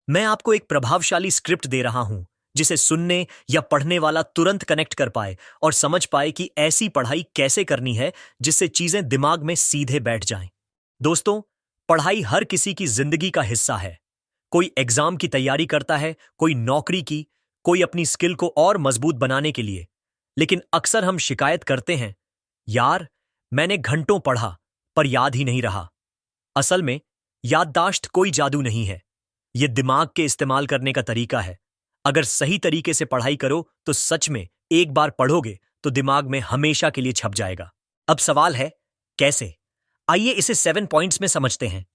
मैं आपको एक प्रभावशाली स्क्रिप्ट दे रहा हूं जिसे सुनने या पढ़ने वाला तुरंत कनेक्ट कर पाए और समझ पाए कि ऐसी पढ़ाई कैसे करनी है जिससे चीजें दिमाग में सीधे बैठ जाएं। दोस्तों, पढ़ाई हर किसी की जिंदगी का हिस्सा है। कोई एग्जाम की तैयारी करता है, कोई नौकरी की, कोई अपनी स्किल को और मजबूत बनाने के लिए। लेकिन अक्सर हम शिकायत करते हैं, यार, मैंने घंटों पढ़ा पर याद ही नहीं रहा। असल में याददाश्त कोई जादू नहीं है, यह दिमाग के इस्तेमाल करने का तरीका है। अगर सही तरीके से पढ़ाई करो तो सच में एक बार पढ़ोगे तो दिमाग में हमेशा के लिए छप जाएगा। अब सवाल है, कैसे? आइए इसे 7 पॉइंट्स में समझते हैं।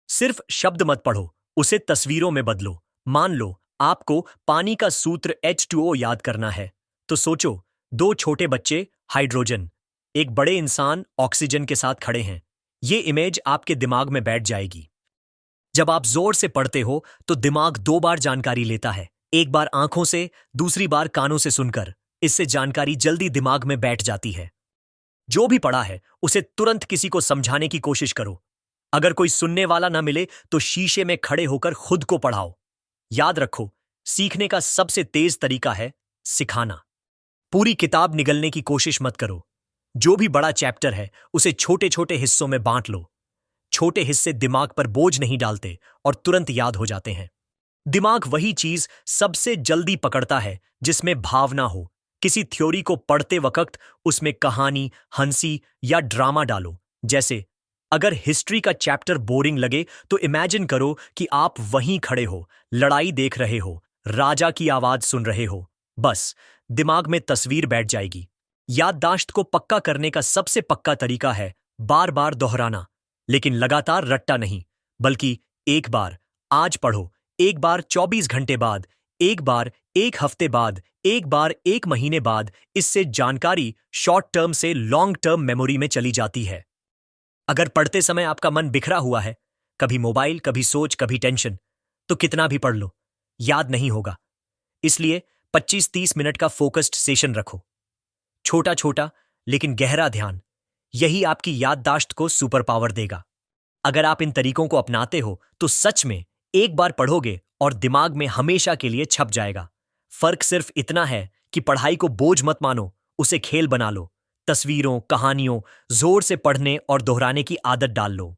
सिर्फ शब्द मत पढ़ो, उसे तस्वीरों में बदलो। मान लो आपको पानी का सूत्र H2O याद करना है, तो सोचो, दो छोटे बच्चे हाइड्रोजन, एक बड़े इंसान ऑक्सीजन के साथ खड़े हैं। ये इमेज आपके दिमाग में बैठ जाएगी। जब आप जोर से पढ़ते हो तो दिमाग 2 बार जानकारी लेता है, एक बार आंखों से, दूसरी बार कानों से सुनकर। इससे जानकारी जल्दी दिमाग में बैठ जाती है। जो भी पढ़ा है उसे तुरंत किसी को समझाने की कोशिश करो। अगर कोई सुनने वाला ना मिले तो शीशे में खड़े होकर खुद को पढ़ाओ। याद रखो, सीखने का सबसे तेज तरीका है सिखाना। पूरी किताब निगलने की कोशिश मत करो। जो भी बड़ा चैप्टर है उसे छोटे छोटे हिस्सों में बांट लो। छोटे हिस्से दिमाग पर बोझ नहीं डालते और तुरंत याद हो जाते हैं। दिमाग वही चीज सबसे जल्दी पकड़ता है जिसमें भावना हो। किसी थ्योरी को पढ़ते वक्त उसमें कहानी, हंसी या ड्रामा डालो। जैसे, अगर हिस्ट्री का चैप्टर बोरिंग लगे तो इमेजिन करो कि आप वहीं खड़े हो, लड़ाई देख रहे हो, राजा की आवाज सुन रहे हो। बस दिमाग में तस्वीर बैठ जाएगी। याददाश्त को पक्का करने का सबसे पक्का तरीका है बार बार दोहराना, लेकिन लगातार रट्टा नहीं, बल्कि एक बार आज पढ़ो, एक बार 24 घंटे बाद, एक बार 1 हफ्ते बाद, एक बार 1 महीने बाद। इससे जानकारी शॉर्ट टर्म से लॉन्ग टर्म मेमोरी में चली जाती है। अगर पढ़ते समय आपका मन बिखरा हुआ है, कभी मोबाइल, कभी सोच, कभी टेंशन, तो कितना भी पढ़ लो, याद नहीं होगा। इसलिए 25-30 मिनट का फोकस्ड सेशन रखो। छोटा छोटा लेकिन गहरा ध्यान, यही आपकी याददाश्त को सुपर पावर देगा। अगर आप इन तरीकों को अपनाते हो तो सच में एक बार पढ़ोगे और दिमाग में हमेशा के लिए छप जाएगा। फर्क सिर्फ इतना है कि पढ़ाई को बोझ मत मानो, उसे खेल बना लो। तस्वीरों, कहानियों, जोर से पढ़ने और दोहराने की आदत डाल लो।